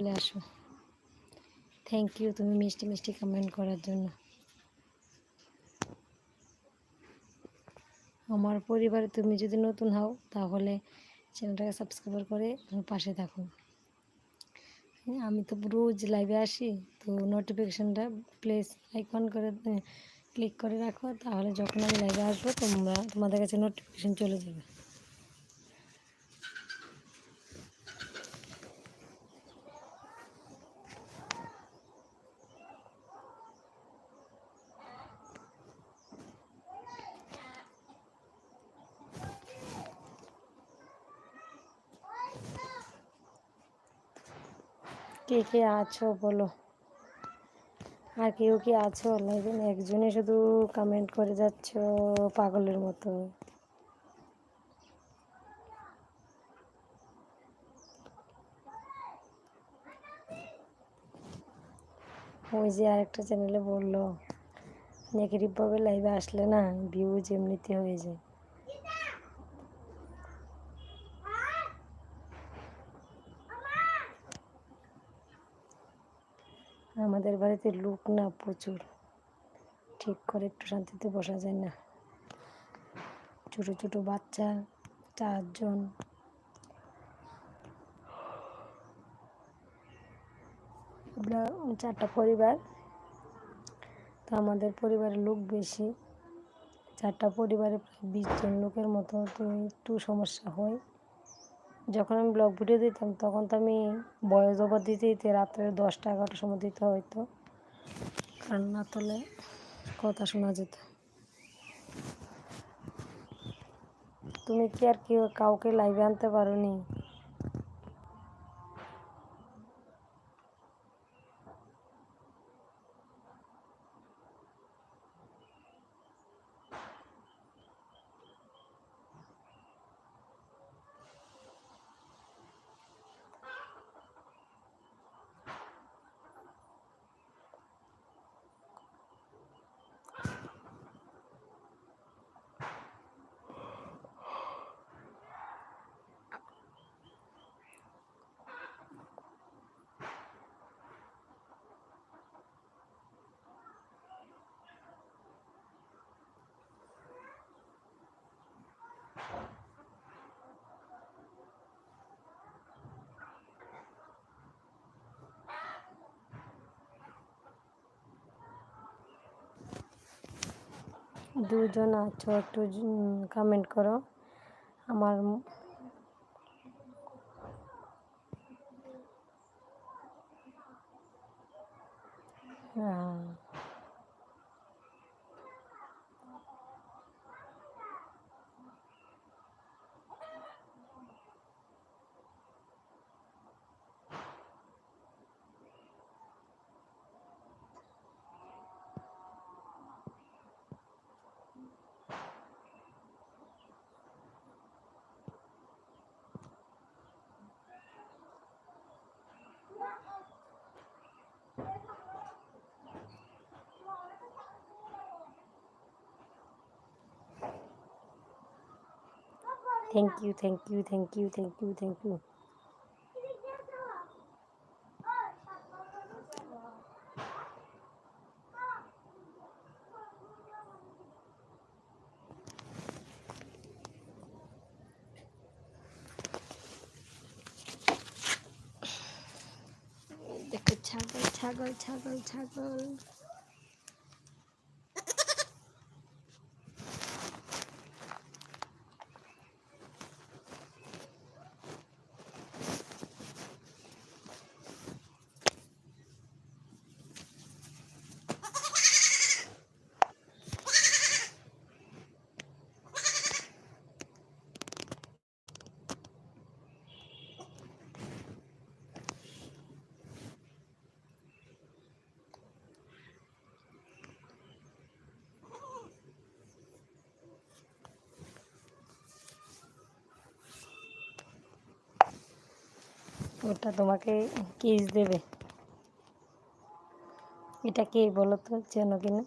চলে আসো। Thank you তুমি মিষ্টি মিষ্টি কমেন্ট করার জন্য। আমার পরিবারে তুমি যদি নতুন হও তাহলে চ্যানেলটাকে সাবস্ক্রাইব করে আমার পাশে থাকো। আমি তো রোজ লাইভে আসি, তো নোটিফিকেশানটা প্লিজ আইকন করে ক্লিক করে রাখো, তাহলে যখন আমি লাইভে আসবো তোমাদের কাছে নোটিফিকেশান চলে যাবে। কে কে আছো বলো, আর কেউ কি আছো লাইভে? একজনই শুধু কমেন্ট করে যাচ্ছ পাগলের মতো। ওই যে আরেকটা চ্যানেলে বললো নেগেটিভভাবে লাইভে আসলে না ভিউজ এমনিতে হয়ে যায়। আমাদের বাড়িতে লোক না প্রচুর, ঠিক করে একটু শান্তিতে বসা যায় না। ছোটো ছোটো বাচ্চা 4 জন। আমরা 4টা পরিবার, তো আমাদের পরিবারের লোক বেশি। 4টা পরিবারে প্রায় 20 জন লোকের মতো, তো একটু সমস্যা হয়। যখন আমি ব্লগ ভিডিও দিতাম তখন তো আমি ভয়েস ওভার দিতে দিতে রাত্রে 10টা 11টার সময় দিতে হয়তো, কারণ না তোলে কথা শোনা যেত। তুমি কি আর কেউ কাউকে লাইভে আনতে পারো নি? দুজন আছো, একটু কমেন্ট করো। আমার thank you thank you thank you thank you thank you. দেখো ছাগল ছাগল ছাগল ছাগল। ওটা তোমাকে কিস দেবে। এটা কে বলো তো, চেনো কিনা?